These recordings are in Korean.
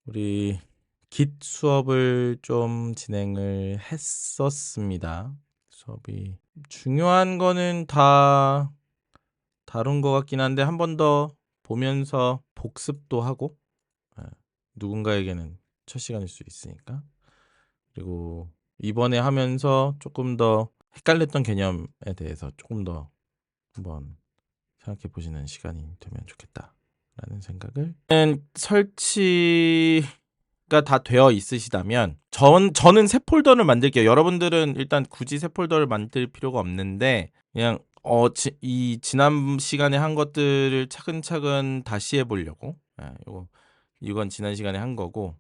우리 Git 수업을 좀 진행을 했었습니다. 수업이 중요한 거는 다 다룬 것 같긴 한데 한 번 더 보면서 복습도 하고 누군가에게는 첫 시간일 수 있으니까. 그리고 이번에 하면서 조금 더 헷갈렸던 개념에 대해서 조금 더 한번 생각해 보시는 시간이 되면 좋겠다라는 생각을. 설치가 다 되어 있으시다면 저는 새 폴더를 만들게요. 여러분들은 일단 굳이 새 폴더를 만들 필요가 없는데 그냥 이 지난 시간에 한 것들을 차근차근 다시 해보려고. 이건 지난 시간에 한 거고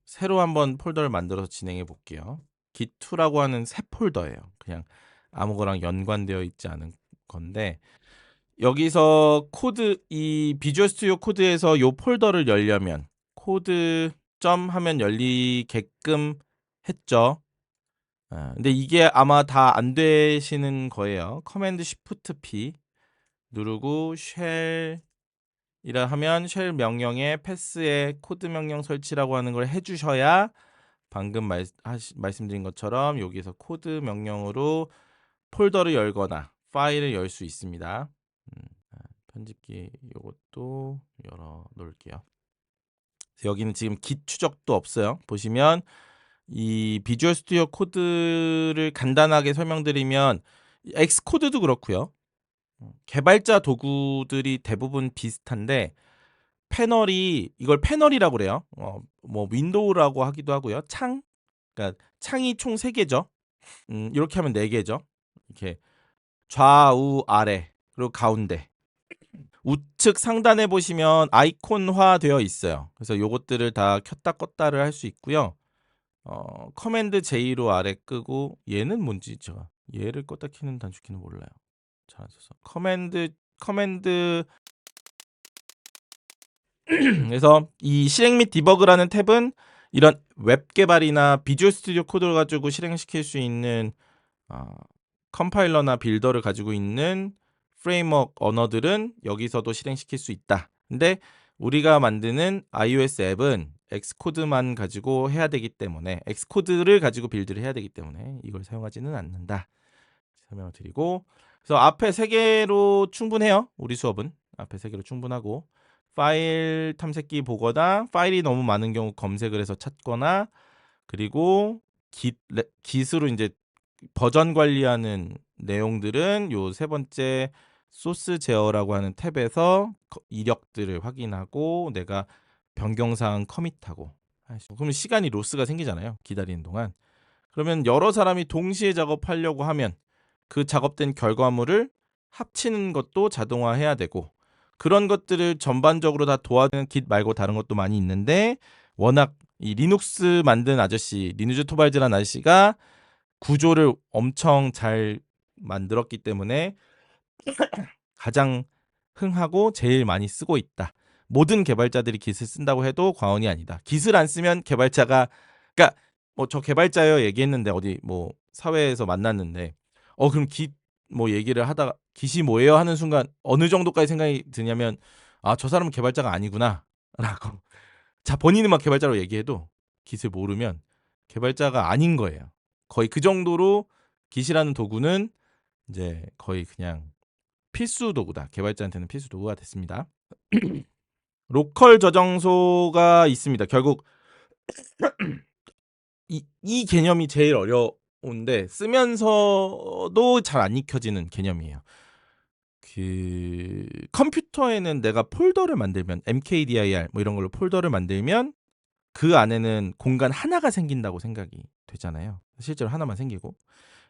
새로 한번 폴더를 만들어서 진행해 볼게요. git2라고 하는 새 폴더예요. 그냥 아무거랑 연관되어 있지 않은 건데 여기서 이 비주얼 스튜디오 코드에서 요 폴더를 열려면 코드 점 하면 열리게끔 했죠. 근데 이게 아마 다 안 되시는 거예요. 커맨드 쉬프트 P 누르고 쉘이라 하면 쉘 명령에 패스에 코드 명령 설치라고 하는 걸 해주셔야 방금 말씀드린 것처럼 여기서 코드 명령으로 폴더를 열거나 파일을 열 수 있습니다. 편집기 이것도 열어 놓을게요. 여기는 지금 git 추적도 없어요. 보시면 이 비주얼 스튜디오 코드를 간단하게 설명드리면 엑스코드도 그렇고요. 개발자 도구들이 대부분 비슷한데 이걸 패널이라고 그래요. 뭐 윈도우라고 하기도 하고요. 그러니까 창이 총 3개죠. 이렇게 하면 4개죠. 이렇게 좌우 아래 그리고 가운데. 우측 상단에 보시면 아이콘화 되어 있어요. 그래서 요것들을 다 켰다 껐다를 할 수 있고요. 커맨드 J로 아래 끄고 얘는 뭔지 제가 얘를 껐다 키는 단축키는 몰라요. 잘 안 써서. 커맨드 그래서 이 실행 및 디버그라는 탭은 이런 웹 개발이나 비주얼 스튜디오 코드를 가지고 실행시킬 수 있는 컴파일러나 빌더를 가지고 있는 프레임워크 언어들은 여기서도 실행시킬 수 있다. 근데 우리가 만드는 iOS 앱은 엑스코드만 가지고 해야 되기 때문에 엑스코드를 가지고 빌드를 해야 되기 때문에 이걸 사용하지는 않는다. 설명을 드리고 그래서 앞에 3개로 충분해요. 우리 수업은 앞에 3개로 충분하고 파일 탐색기 보거나 파일이 너무 많은 경우 검색을 해서 찾거나 그리고 git으로 이제 버전 관리하는 내용들은 요 3번째 소스 제어라고 하는 탭에서 이력들을 확인하고 내가 변경사항 커밋하고 그러면 시간이 로스가 생기잖아요. 기다리는 동안. 그러면 여러 사람이 동시에 작업하려고 하면 그 작업된 결과물을 합치는 것도 자동화해야 되고 그런 것들을 전반적으로 다 도와주는 git 말고 다른 것도 많이 있는데 워낙 이 리눅스 만든 아저씨 리누즈 토발즈라는 아저씨가 구조를 엄청 잘 만들었기 때문에 가장 흥하고 제일 많이 쓰고 있다. 모든 개발자들이 git을 쓴다고 해도 과언이 아니다. git을 안 쓰면 개발자가 그러니까 뭐 저 개발자요 얘기했는데 어디 뭐 사회에서 만났는데 그럼 git 뭐 얘기를 하다가 git이 뭐예요 하는 순간 어느 정도까지 생각이 드냐면 저 사람은 개발자가 아니구나라고. 자 본인이 막 개발자로 얘기해도 git을 모르면 개발자가 아닌 거예요. 거의 그 정도로 git이라는 도구는 이제 거의 그냥 필수 도구다. 개발자한테는 필수 도구가 됐습니다. 로컬 저장소가 있습니다. 결국 이 개념이 제일 어려운데 쓰면서도 잘 안 익혀지는 개념이에요. 그 컴퓨터에는 내가 폴더를 만들면 mkdir 뭐 이런 걸로 폴더를 만들면 그 안에는 공간 하나가 생긴다고 생각이 되잖아요. 실제로 하나만 생기고.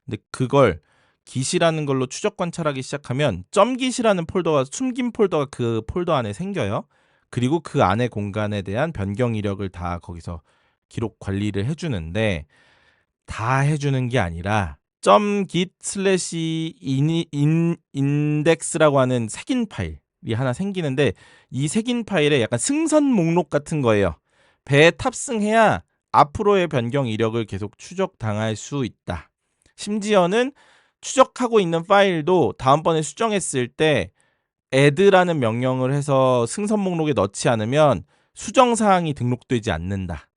근데 그걸 git이라는 걸로 추적 관찰하기 시작하면 .git이라는 폴더가 숨긴 폴더가 그 폴더 안에 생겨요. 그리고 그 안에 공간에 대한 변경 이력을 다 거기서 기록 관리를 해주는데 다 해주는 게 아니라 .git 슬래시 인덱스라고 하는 색인 파일이 하나 생기는데 이 색인 파일에 약간 승선 목록 같은 거예요. 배에 탑승해야 앞으로의 변경 이력을 계속 추적당할 수 있다. 심지어는 추적하고 있는 파일도 다음번에 수정했을 때 add라는 명령을 해서 승선 목록에 넣지 않으면 수정 사항이 등록되지 않는다.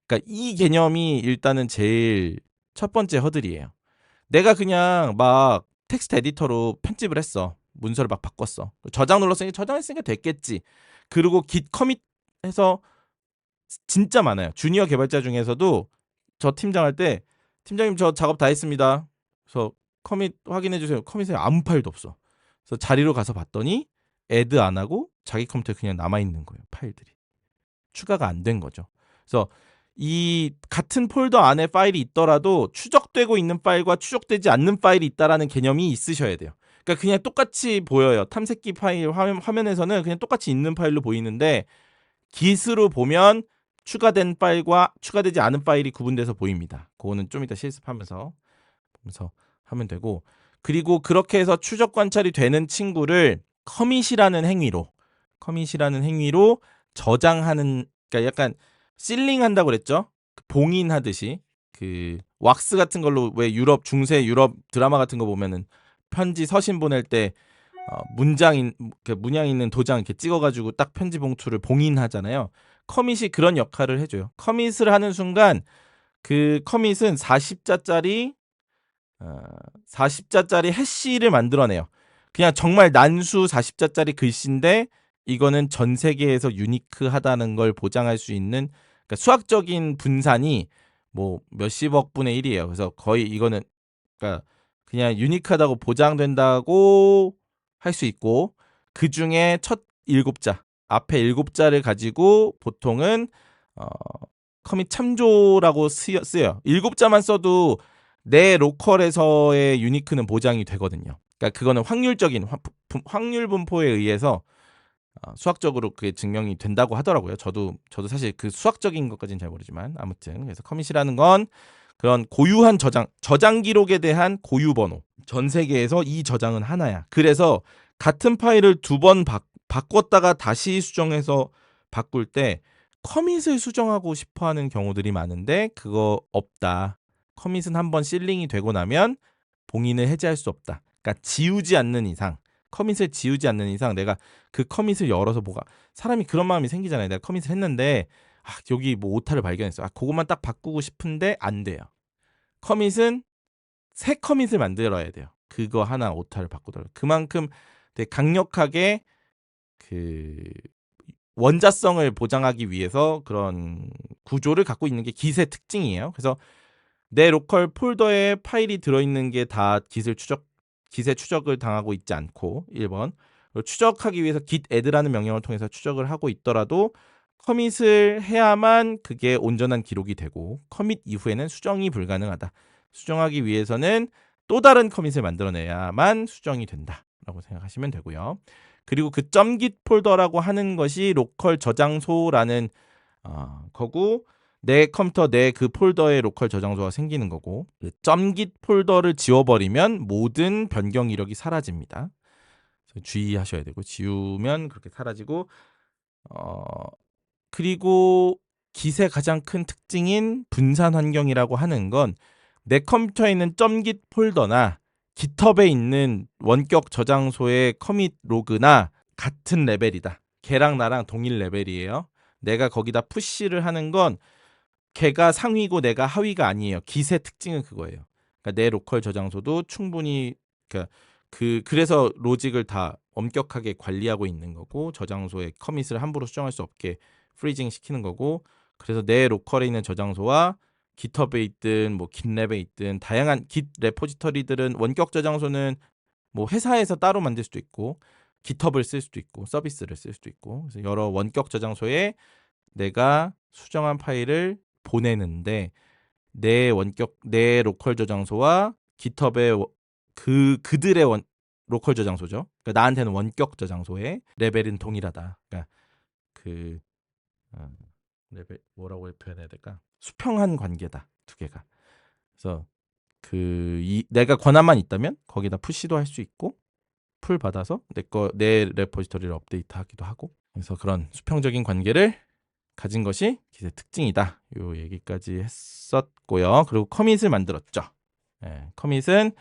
그러니까 이 개념이 일단은 제일 첫 번째 허들이에요. 내가 그냥 막 텍스트 에디터로 편집을 했어. 문서를 막 바꿨어. 저장 눌렀으니까 저장했으니까 됐겠지. 그리고 git 커밋해서 진짜 많아요. 주니어 개발자 중에서도 저 팀장 할 때 팀장님 저 작업 다 했습니다. 그래서 커밋 확인해 주세요. 커밋에 아무 파일도 없어. 그래서 자리로 가서 봤더니 애드 안 하고 자기 컴퓨터에 그냥 남아 있는 거예요. 파일들이. 추가가 안 된 거죠. 그래서 이 같은 폴더 안에 파일이 있더라도 추적되고 있는 파일과 추적되지 않는 파일이 있다라는 개념이 있으셔야 돼요. 그러니까 그냥 똑같이 보여요. 탐색기 파일 화면에서는 그냥 똑같이 있는 파일로 보이는데 git으로 보면 추가된 파일과 추가되지 않은 파일이 구분돼서 보입니다. 그거는 좀 이따 실습하면서 하면 되고, 그리고 그렇게 해서 추적 관찰이 되는 친구를 커밋이라는 행위로 저장하는, 그러니까 약간 실링 한다고 그랬죠. 봉인하듯이 그 왁스 같은 걸로 왜 유럽 중세 유럽 드라마 같은 거 보면은 편지 서신 보낼 때 문양 있는 도장 이렇게 찍어가지고 딱 편지 봉투를 봉인하잖아요. 커밋이 그런 역할을 해줘요. 커밋을 하는 순간 그 커밋은 40자짜리 해시를 만들어내요. 그냥 정말 난수 40자짜리 글씨인데 이거는 전 세계에서 유니크하다는 걸 보장할 수 있는, 그러니까 수학적인 분산이 뭐 몇십억 분의 1이에요. 그래서 거의 이거는 그러니까 그냥 유니크하다고 보장된다고 할 수 있고, 그 중에 첫 7자 앞에 7자를 가지고 보통은 커밋 참조라고 쓰여요. 7자만 써도 내 로컬에서의 유니크는 보장이 되거든요. 그러니까 그거는 확률적인 확률 분포에 의해서 수학적으로 그게 증명이 된다고 하더라고요. 저도 사실 그 수학적인 것까지는 잘 모르지만 아무튼 그래서 커밋이라는 건 그런 고유한 저장 기록에 대한 고유 번호. 전 세계에서 이 저장은 하나야. 그래서 같은 파일을 2번 바꿨다가 다시 수정해서 바꿀 때 커밋을 수정하고 싶어 하는 경우들이 많은데 그거 없다. 커밋은 한번 실링이 되고 나면 봉인을 해제할 수 없다. 그러니까 커밋을 지우지 않는 이상 내가 그 커밋을 열어서 사람이 그런 마음이 생기잖아요. 내가 커밋을 했는데 여기 뭐 오타를 발견했어. 그것만 딱 바꾸고 싶은데 안 돼요. 커밋은 새 커밋을 만들어야 돼요. 그거 하나 오타를 바꾸더라도 그만큼 되게 강력하게 그 원자성을 보장하기 위해서 그런 구조를 갖고 있는 게 git의 특징이에요. 그래서 내 로컬 폴더에 파일이 들어있는 게 다 git의 추적을 당하고 있지 않고 1번 추적하기 위해서 git add라는 명령을 통해서 추적을 하고 있더라도 커밋을 해야만 그게 온전한 기록이 되고 커밋 이후에는 수정이 불가능하다. 수정하기 위해서는 또 다른 커밋을 만들어내야만 수정이 된다라고 생각하시면 되고요. 그리고 그 .git 폴더라고 하는 것이 로컬 저장소라는 거고 내 컴퓨터 내 그 폴더에 로컬 저장소가 생기는 거고 .git 폴더를 지워버리면 모든 변경 이력이 사라집니다. 주의하셔야 되고 지우면 그렇게 사라지고 그리고 git의 가장 큰 특징인 분산 환경이라고 하는 건 내 컴퓨터에 있는 .git 폴더나 GitHub에 있는 원격 저장소의 커밋 로그나 같은 레벨이다. 걔랑 나랑 동일 레벨이에요. 내가 거기다 푸시를 하는 건 걔가 상위고 내가 하위가 아니에요. git의 특징은 그거예요. 그러니까 내 로컬 저장소도 충분히 그래서 로직을 다 엄격하게 관리하고 있는 거고 저장소의 커밋을 함부로 수정할 수 없게 프리징 시키는 거고, 그래서 내 로컬에 있는 저장소와 GitHub에 있든 뭐 GitLab에 있든 다양한 Git 레포지터리들은 원격 저장소는 뭐 회사에서 따로 만들 수도 있고 GitHub을 쓸 수도 있고 서비스를 쓸 수도 있고, 그래서 여러 원격 저장소에 내가 수정한 파일을 보내는데 내 로컬 저장소와 GitHub의 그들의 로컬 저장소죠. 그러니까 나한테는 원격 저장소의 레벨은 동일하다. 그러니까 그 레벨 뭐라고 표현해야 될까? 수평한 관계다. 두 개가. 그래서 내가 권한만 있다면 거기다 푸시도 할 수 있고 풀 받아서 내 레포지터리를 업데이트하기도 하고, 그래서 그런 수평적인 관계를 가진 것이 git의 특징이다. 요 얘기까지 했었고요. 그리고 커밋을 만들었죠. 커밋은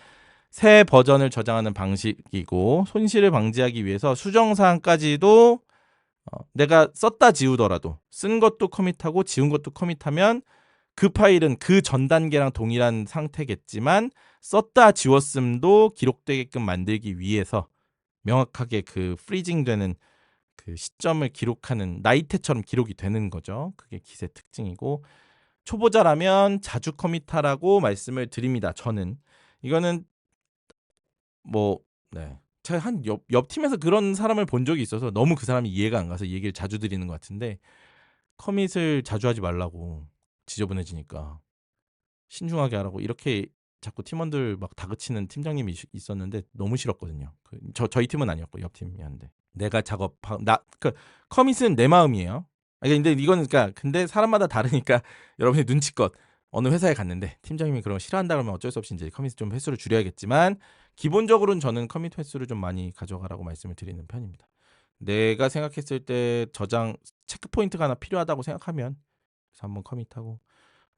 새 버전을 저장하는 방식이고 손실을 방지하기 위해서 수정 사항까지도 내가 썼다 지우더라도 쓴 것도 커밋하고 지운 것도 커밋하면 그 파일은 그 전 단계랑 동일한 상태겠지만 썼다 지웠음도 기록되게끔 만들기 위해서 명확하게 그 프리징 되는 그 시점을 기록하는 나이테처럼 기록이 되는 거죠. 그게 Git의 특징이고, 초보자라면 자주 커밋하라고 말씀을 드립니다. 저는 이거는 뭐 네. 제가 한 옆 팀에서 그런 사람을 본 적이 있어서 너무 그 사람이 이해가 안 가서 이 얘기를 자주 드리는 것 같은데, 커밋을 자주 하지 말라고, 지저분해지니까 신중하게 하라고 이렇게 자꾸 팀원들 막 다그치는 팀장님이 있었는데 너무 싫었거든요. 저희 팀은 아니었고 옆 팀이었는데, 내가 그 커밋은 내 마음이에요. 아니 근데 이거는 근데 사람마다 다르니까 여러분이 눈치껏 어느 회사에 갔는데 팀장님이 그런 거 싫어한다 그러면 어쩔 수 없이 이제 커밋 좀 횟수를 줄여야겠지만, 기본적으로는 저는 커밋 횟수를 좀 많이 가져가라고 말씀을 드리는 편입니다. 내가 생각했을 때 저장 체크 포인트가 하나 필요하다고 생각하면 그래서 한번 커밋하고,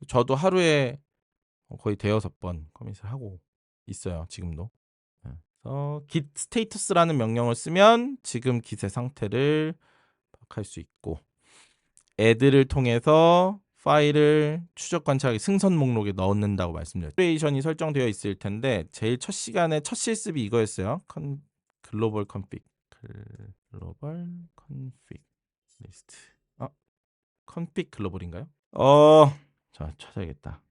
저도 하루에 거의 대여섯 번 커밋을 하고 있어요, 지금도. 그래서 git status라는 명령을 쓰면 지금 git의 상태를 파악할 수 있고, add를 통해서 파일을 추적 관찰하기 승선 목록에 넣는다고 말씀드렸죠. 오퍼레이션이 설정되어 있을 텐데 제일 첫 시간에 첫 실습이 이거였어요. 글로벌 컨픽 리스트. 컨픽 글로벌인가요? 자, 찾아야겠다.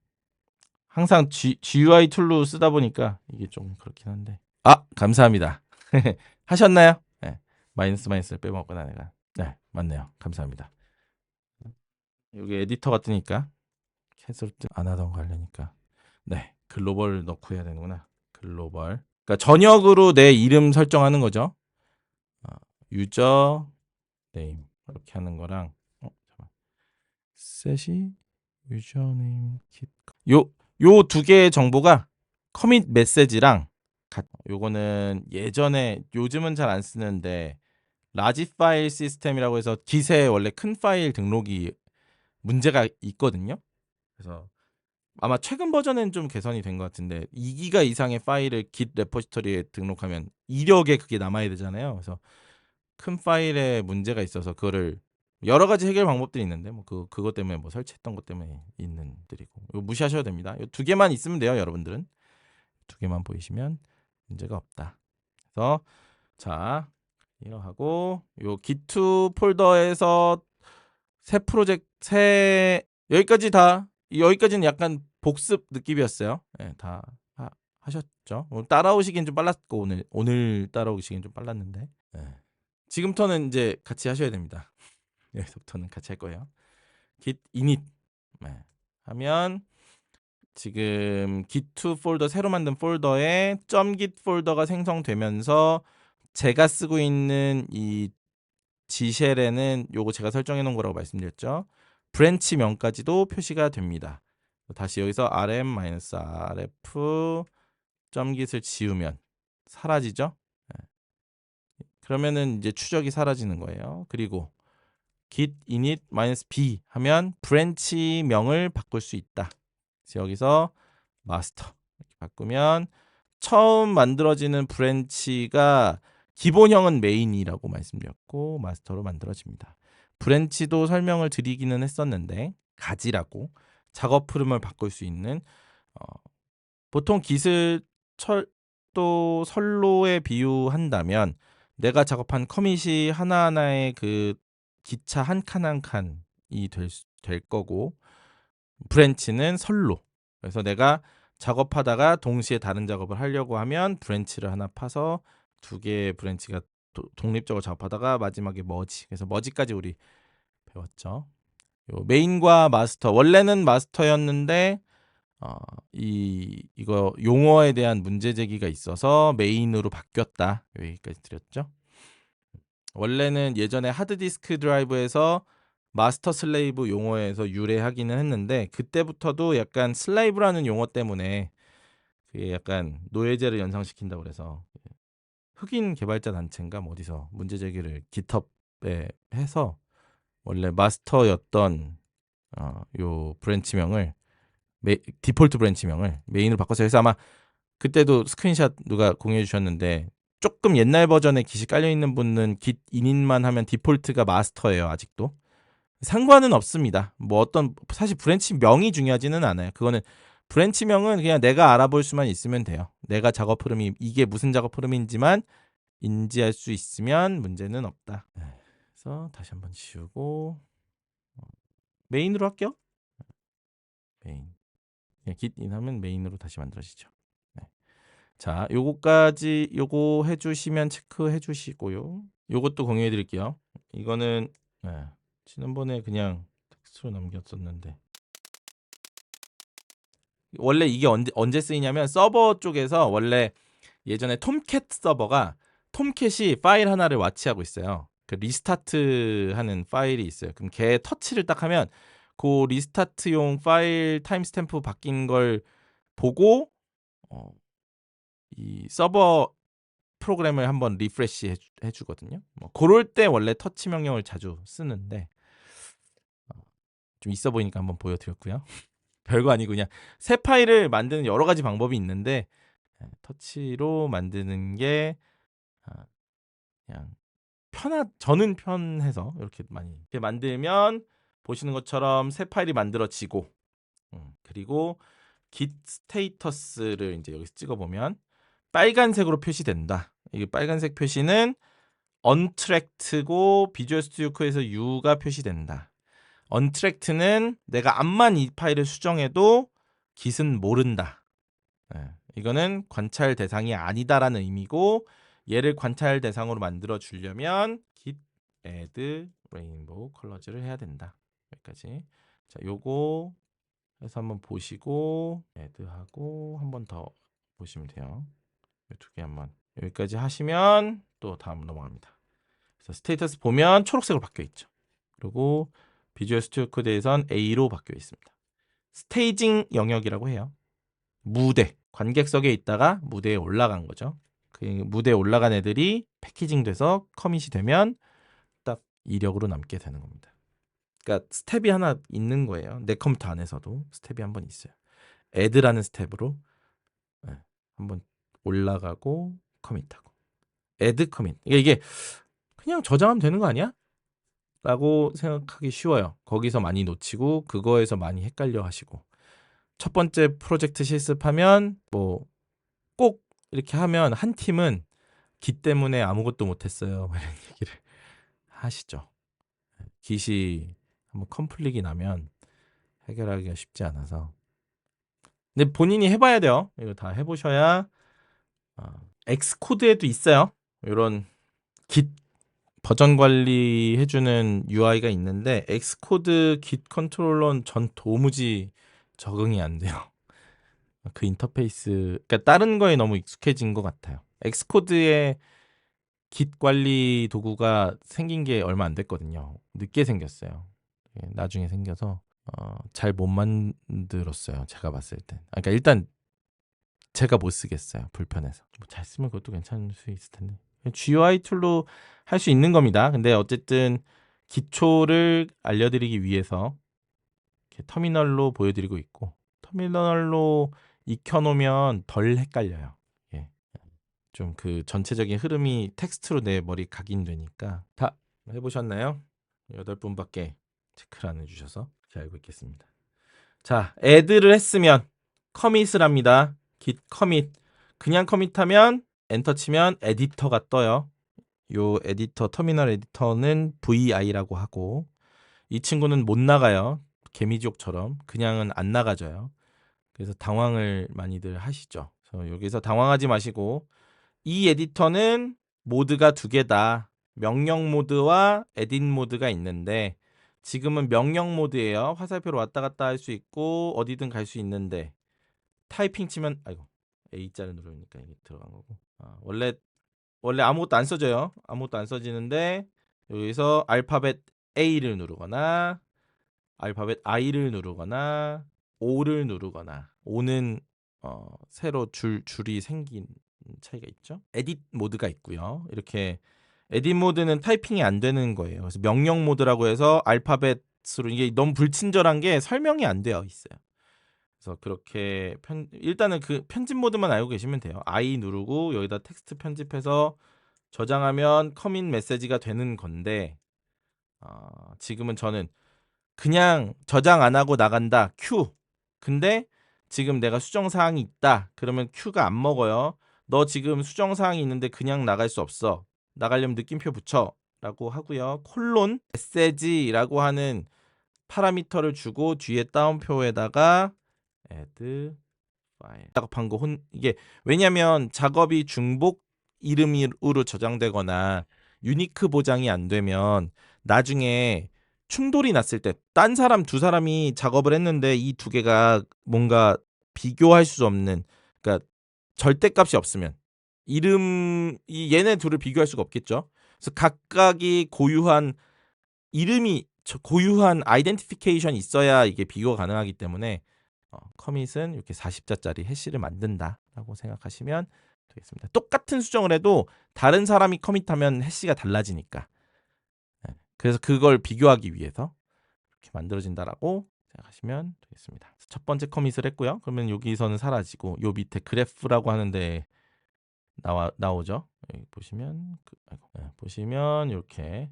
항상 GUI 툴로 쓰다 보니까 이게 좀 그렇긴 한데. 감사합니다. 하셨나요? 네. 마이너스를 빼먹었구나 내가. 네, 맞네요. 감사합니다. 여기 에디터가 뜨니까 캔슬 안 하던 거 하려니까. 네, 글로벌 넣고 해야 되는구나. 글로벌. 그러니까 전역으로 내 이름 설정하는 거죠. 유저 네임 이렇게 하는 거랑 잠깐만. 셋이 유저네임 요 두 개의 정보가 커밋 메시지랑 요거는 예전에, 요즘은 잘 안 쓰는데 라지 파일 시스템이라고 해서 git에 원래 큰 파일 등록이 문제가 있거든요. 그래서 아마 최근 버전엔 좀 개선이 된 것 같은데 2기가 이상의 파일을 git 레포지터리에 등록하면 이력에 그게 남아야 되잖아요. 그래서 큰 파일에 문제가 있어서 그거를 여러 가지 해결 방법들이 있는데 뭐 그것 때문에 뭐 설치했던 것 때문에 있는 들이고, 이거 무시하셔도 됩니다. 이 두 개만 있으면 돼요, 여러분들은. 두 개만 보이시면 문제가 없다. 그래서 자, 이거 하고 요 git 폴더에서 여기까지는 약간 복습 느낌이었어요. 네, 다 하셨죠? 오늘 따라오시긴 좀 빨랐고, 오늘 따라오시긴 좀 빨랐는데. 네. 지금부터는 이제 같이 하셔야 됩니다. 여기서부터는 같이 할 거예요. git init 하면 지금 git 폴더, 새로 만든 폴더에 .git 폴더가 생성되면서 제가 쓰고 있는 이 G쉘에는 요거 제가 설정해 놓은 거라고 말씀드렸죠. 브랜치 명까지도 표시가 됩니다. 다시 여기서 rm-rf .git을 지우면 사라지죠. 그러면은 이제 추적이 사라지는 거예요. 그리고 git init -b 하면 브랜치 명을 바꿀 수 있다. 그래서 여기서 마스터 이렇게 바꾸면 처음 만들어지는 브랜치가 기본형은 메인이라고 말씀드렸고 마스터로 만들어집니다. 브랜치도 설명을 드리기는 했었는데 가지라고 작업 흐름을 바꿀 수 있는, 보통 git을 또 선로에 비유한다면 내가 작업한 커밋이 하나하나의 그 기차 한 칸 한 칸이 될 거고, 브랜치는 선로. 그래서 내가 작업하다가 동시에 다른 작업을 하려고 하면 브랜치를 하나 파서 두 개의 브랜치가 독립적으로 작업하다가 마지막에 머지. 그래서 머지까지 우리 배웠죠. 요 메인과 마스터. 원래는 마스터였는데 이거 용어에 대한 문제 제기가 있어서 메인으로 바뀌었다. 여기까지 드렸죠. 원래는 예전에 하드디스크 드라이브에서 마스터 슬레이브 용어에서 유래하기는 했는데 그때부터도 약간 슬레이브라는 용어 때문에 그게 약간 노예제를 연상시킨다고 그래서 흑인 개발자 단체인가 뭐 어디서 문제 제기를 GitHub에 해서 원래 마스터였던 요 브랜치명을 디폴트 브랜치명을 메인으로 바꿨어요. 그래서 아마 그때도 스크린샷 누가 공유해 주셨는데 조금 옛날 버전의 깃이 깔려 있는 분은 깃 인인만 하면 디폴트가 마스터예요. 아직도. 상관은 없습니다. 뭐 어떤 사실 브랜치 명이 중요하지는 않아요. 그거는 브랜치명은 그냥 내가 알아볼 수만 있으면 돼요. 내가 작업 흐름이 이게 무슨 작업 흐름인지만 인지할 수 있으면 문제는 없다. 그래서 다시 한번 지우고 메인으로 할게요. 메인. git인 하면 메인으로 다시 만들어지죠. 네. 자, 요거 해주시면 체크해 주시고요. 요것도 공유해 드릴게요. 이거는 지난번에 그냥 텍스트로 남겼었는데 원래 이게 언제 쓰이냐면 서버 쪽에서 원래 예전에 톰캣 서버가 톰캣이 파일 하나를 와치하고 있어요. 그 리스타트 하는 파일이 있어요. 그럼 걔 터치를 딱 하면 그 리스타트용 파일 타임스탬프 바뀐 걸 보고 이 서버 프로그램을 한번 리프레시 해주거든요. 뭐 그럴 때 원래 터치 명령을 자주 쓰는데 좀 있어 보이니까 한번 보여드렸고요. 별거 아니고 그냥 새 파일을 만드는 여러 가지 방법이 있는데 터치로 만드는 게 그냥 저는 편해서 이렇게 많이 이렇게 만들면 보시는 것처럼 새 파일이 만들어지고 그리고 git 스테이터스를 이제 여기서 찍어보면 빨간색으로 표시된다. 이게 빨간색 표시는 untracked고 비주얼 스튜디오 코드에서 U가 표시된다. untracked는 내가 암만 이 파일을 수정해도 git은 모른다. 이거는 관찰 대상이 아니다라는 의미고 얘를 관찰 대상으로 만들어 주려면 git add rainbow colors를 해야 된다. 여기까지. 자, 요거 해서 한번 보시고 add하고 한번 더 보시면 돼요. 이 두 개 한번 여기까지 하시면 또 다음 넘어갑니다. 그래서 스테이터스 보면 초록색으로 바뀌어 있죠. 그리고 비주얼 스튜디오 코드에선 A로 바뀌어 있습니다. 스테이징 영역이라고 해요. 무대, 관객석에 있다가 무대에 올라간 거죠. 그 무대에 올라간 애들이 패키징 돼서 커밋이 되면 딱 이력으로 남게 되는 겁니다. 그러니까 스텝이 하나 있는 거예요. 내 컴퓨터 안에서도 스텝이 한 번 있어요. add라는 스텝으로 한번 올라가고 커밋하고 add 커밋. 이게 그냥 저장하면 되는 거 아니야? 라고 생각하기 쉬워요. 거기서 많이 놓치고 그거에서 많이 헷갈려 하시고 첫 번째 프로젝트 실습하면 뭐 꼭 이렇게 하면 한 팀은 기 때문에 아무것도 못했어요. 이런 얘기를 하시죠. 깃이 한번 컴플릭이 나면 해결하기가 쉽지 않아서. 근데 본인이 해봐야 돼요. 이거 다 해보셔야. 엑스코드에도 있어요. 이런 깃 버전 관리해주는 UI가 있는데 엑스코드 깃 컨트롤러는 전 도무지 적응이 안 돼요. 그 인터페이스, 그러니까 다른 거에 너무 익숙해진 것 같아요. 엑스코드에 깃 관리 도구가 생긴 게 얼마 안 됐거든요. 늦게 생겼어요. 나중에 생겨서 잘 못 만들었어요. 제가 봤을 땐. 그러니까 일단 제가 못 쓰겠어요. 불편해서. 뭐 잘 쓰면 그것도 괜찮을 수 있을 텐데. GUI 툴로 할 수 있는 겁니다. 근데 어쨌든 기초를 알려드리기 위해서 이렇게 터미널로 보여드리고 있고 터미널로 익혀놓으면 덜 헷갈려요. 좀 그 전체적인 흐름이 텍스트로 내 머리 각인되니까. 다 해보셨나요? 8분밖에 체크를 안 해주셔서 잘 알고 있겠습니다. 자, add를 했으면 커밋을 합니다. git commit. 그냥 커밋하면 엔터 치면 에디터가 떠요. 요 에디터, 터미널 에디터는 VI라고 하고 이 친구는 못 나가요. 개미지옥처럼 그냥은 안 나가져요. 그래서 당황을 많이들 하시죠. 그래서 여기서 당황하지 마시고 이 에디터는 모드가 두 개다. 명령 모드와 에딧 모드가 있는데 지금은 명령 모드예요. 화살표로 왔다 갔다 할 수 있고 어디든 갈 수 있는데 타이핑 치면 아이고 A자를 누르니까 이게 들어간 거고 원래 아무것도 안 써져요. 아무것도 안 써지는데 여기서 알파벳 A를 누르거나 알파벳 I를 누르거나 O를 누르거나 O는 새로 줄이 생긴 차이가 있죠. 에딧 모드가 있고요. 이렇게 에딧 모드는 타이핑이 안 되는 거예요. 그래서 명령 모드라고 해서 알파벳으로 이게 너무 불친절한 게 설명이 안 되어 있어요. 그래서 그렇게 일단은 그 편집 모드만 알고 계시면 돼요. I 누르고 여기다 텍스트 편집해서 저장하면 커밋 메시지가 되는 건데 지금은 저는 그냥 저장 안 하고 나간다. Q. 근데 지금 내가 수정 사항이 있다. 그러면 Q가 안 먹어요. 너 지금 수정 사항이 있는데 그냥 나갈 수 없어. 나가려면 느낌표 붙여. 라고 하고요. 콜론 메시지라고 하는 파라미터를 주고 뒤에 따옴표에다가 add 파일 작업한 거 이게 왜냐면 작업이 중복 이름으로 저장되거나 유니크 보장이 안 되면 나중에 충돌이 났을 때 딴 사람 두 사람이 작업을 했는데 이 두 개가 뭔가 비교할 수 없는 그러니까 절대값이 없으면 이 얘네 둘을 비교할 수가 없겠죠. 그래서 각각이 고유한 이름이 고유한 아이덴티피케이션이 있어야 이게 비교가 가능하기 때문에 커밋은 이렇게 40자짜리 해시를 만든다라고 생각하시면 되겠습니다. 똑같은 수정을 해도 다른 사람이 커밋하면 해시가 달라지니까. 그래서 그걸 비교하기 위해서 이렇게 만들어진다라고 생각하시면 되겠습니다. 첫 번째 커밋을 했고요. 그러면 여기서는 사라지고 요 밑에 그래프라고 하는데 나오죠. 여기 보시면 보시면 이렇게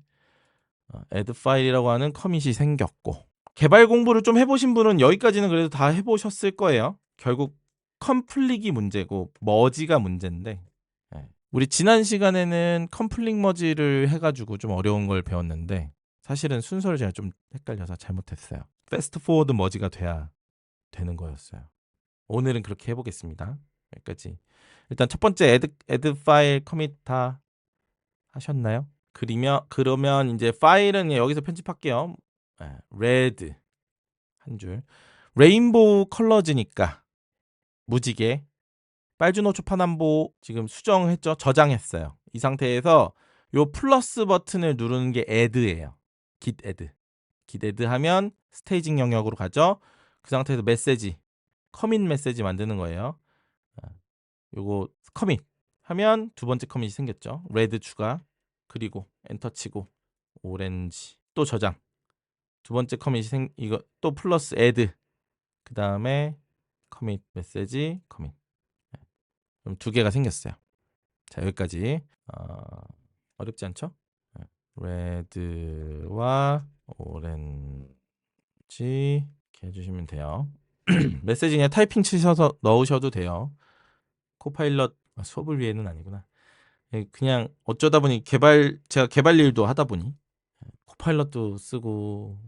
add 파일이라고 하는 커밋이 생겼고 개발 공부를 좀 해보신 분은 여기까지는 그래도 다 해보셨을 거예요. 결국 컴플릭이 문제고 머지가 문제인데 우리 지난 시간에는 컴플릭 머지를 해가지고 좀 어려운 걸 배웠는데 사실은 순서를 제가 좀 헷갈려서 잘못했어요. 패스트 포워드 머지가 돼야 되는 거였어요. 오늘은 그렇게 해보겠습니다. 여기까지. 일단 첫 번째 add 파일 커밋 다 하셨나요? 그러면 이제 파일은 여기서 편집할게요. 레드 한 줄. 레인보우 컬러즈니까 무지개 빨주노초 파남보 지금 수정했죠? 저장했어요. 이 상태에서 요 플러스 버튼을 누르는 게 add예요. git add 하면 스테이징 영역으로 가죠. 그 상태에서 메시지 커밋 메시지 만드는 거예요. 요거 커밋 하면 두 번째 커밋이 생겼죠. 레드 추가 그리고 엔터 치고 오렌지 또 저장 두 번째 커밋이 이거 또 플러스 add 그 다음에 커밋 메시지 커밋 그럼 두 개가 생겼어요. 자 여기까지 어렵지 않죠? 레드와 오렌지 이렇게 해주시면 돼요. 메시지 그냥 타이핑 치셔서 넣으셔도 돼요. 코파일럿 수업을 위해는 아니구나. 그냥 어쩌다 보니 제가 개발 일도 하다 보니 코파일럿도 쓰고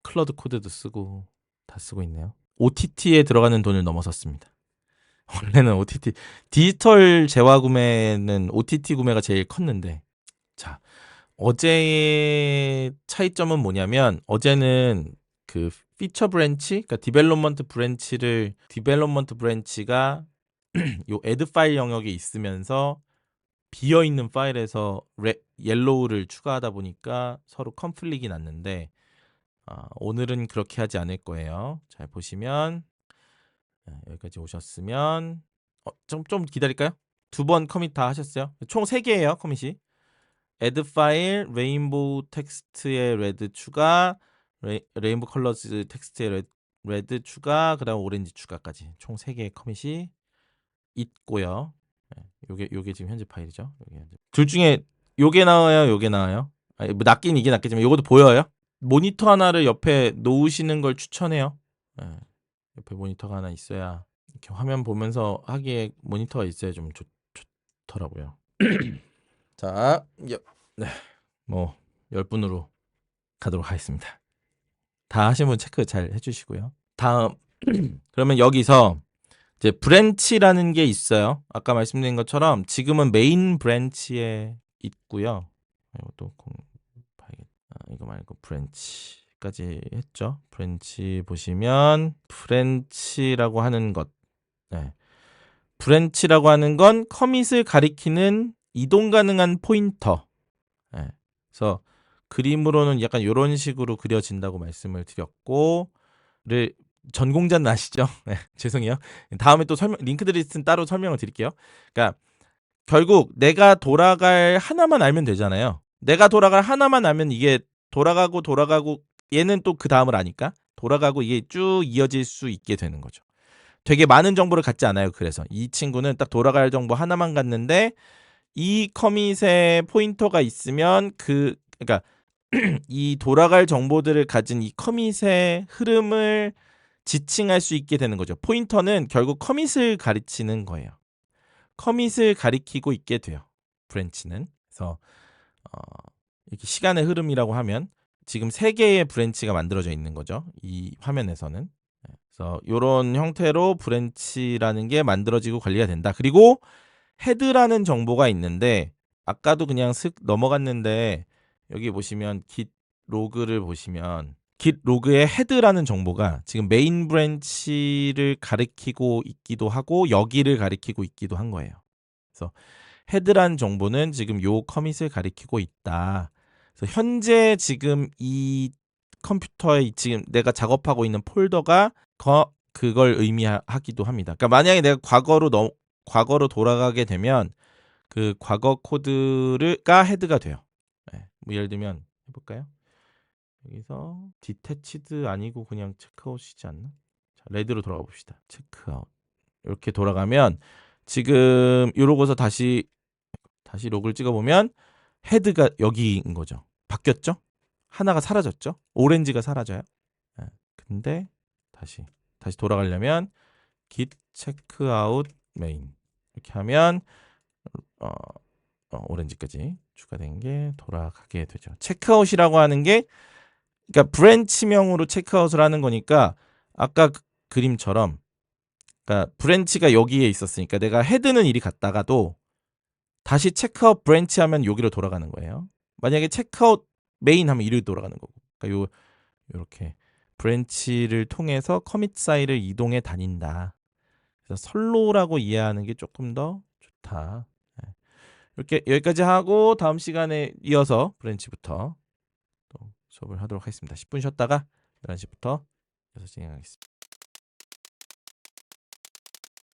클러드 코드도 쓰고 다 쓰고 있네요. OTT에 들어가는 돈을 넘어섰습니다. 원래는 OTT 디지털 재화구매는 OTT 구매가 제일 컸는데 자 어제의 차이점은 뭐냐면 어제는 그 피처 브랜치 그러니까 디벨롭먼트 브랜치가 요 애드 파일 영역에 있으면서 비어 있는 파일에서 옐로우를 추가하다 보니까 서로 컨플릭이 났는데 오늘은 그렇게 하지 않을 거예요. 잘 보시면 여기까지 오셨으면 좀 기다릴까요? 두 번 커밋 다 하셨어요? 총 3개예요 커밋이. add 파일, 레인보우 텍스트의 레드 추가, 레인보우 컬러즈 텍스트의 레드 추가, 그 다음 오렌지 추가까지 총 3개의 커밋이 있고요. 요게 지금 현재 파일이죠. 둘 중에 요게 나와요, 요게 나와요? 뭐 낫긴 이게 낫겠지만 요것도 보여요? 모니터 하나를 옆에 놓으시는 걸 추천해요. 옆에 모니터가 하나 있어야 이렇게 화면 보면서 하기에 모니터가 있어야 좀 좋더라고요. 자, 뭐 10분으로 가도록 하겠습니다. 다 하신 분 체크 잘 해주시고요. 다음 그러면 여기서 이제 브랜치라는 게 있어요. 아까 말씀드린 것처럼 지금은 메인 브랜치에 있고요. 이것도 이거 말고 브랜치까지 했죠. 브랜치 보시면 브랜치라고 하는 것. 브랜치라고 하는 건 커밋을 가리키는 이동 가능한 포인터. 그래서 그림으로는 약간 이런 식으로 그려진다고 말씀을 드렸고, 전공자는 아시죠? 죄송해요. 다음에 또 링크드리스트는 따로 설명을 드릴게요. 그러니까 결국 내가 돌아갈 하나만 알면 되잖아요. 내가 돌아갈 하나만 알면 이게 돌아가고 얘는 또 그 다음을 아니까 돌아가고 이게 쭉 이어질 수 있게 되는 거죠. 되게 많은 정보를 갖지 않아요. 그래서 이 친구는 딱 돌아갈 정보 하나만 갖는데 이 커밋에 포인터가 있으면 그러니까 이 돌아갈 정보들을 가진 이 커밋의 흐름을 지칭할 수 있게 되는 거죠. 포인터는 결국 커밋을 가리치는 거예요. 커밋을 가리키고 있게 돼요. 브랜치는. 그래서 이렇게 시간의 흐름이라고 하면 지금 3개의 브랜치가 만들어져 있는 거죠. 이 화면에서는. 그래서 요런 형태로 브랜치라는 게 만들어지고 관리가 된다. 그리고 헤드라는 정보가 있는데 아까도 그냥 슥 넘어갔는데 여기 보시면 git 로그를 보시면 git 로그의 헤드라는 정보가 지금 메인 브랜치를 가리키고 있기도 하고 여기를 가리키고 있기도 한 거예요. 그래서 헤드라는 정보는 지금 요 커밋을 가리키고 있다. 그래서 현재 지금 이 컴퓨터에 지금 내가 작업하고 있는 폴더가 그걸 의미하기도 합니다. 그러니까 만약에 내가 과거로 돌아가게 되면 그 과거 코드가 헤드가 돼요. 네. 뭐 예를 들면 해볼까요? 여기서 디태치드 아니고 그냥 체크아웃이지 않나? 자, 레드로 돌아가 봅시다. 체크아웃. 이렇게 돌아가면 지금 이러고서 다시 로그를 찍어보면 헤드가 여기인 거죠. 바뀌었죠? 하나가 사라졌죠? 오렌지가 사라져요. 네. 근데 다시 돌아가려면 git checkout main 이렇게 하면 오렌지까지 추가된 게 돌아가게 되죠. 체크아웃이라고 하는 게 그러니까 브랜치명으로 체크아웃을 하는 거니까 아까 그림처럼 그러니까 브랜치가 여기에 있었으니까 내가 헤드는 이리 갔다가도 다시 체크아웃 브랜치 하면 여기로 돌아가는 거예요. 만약에 체크아웃 메인 하면 이리로 돌아가는 거고. 그러니까 요렇게 브랜치를 통해서 커밋 사이를 이동해 다닌다. 그래서 선로라고 이해하는 게 조금 더 좋다. 네. 이렇게 여기까지 하고 다음 시간에 이어서 브랜치부터 또 수업을 하도록 하겠습니다. 10분 쉬었다가 11시부터 계속 진행하겠습니다.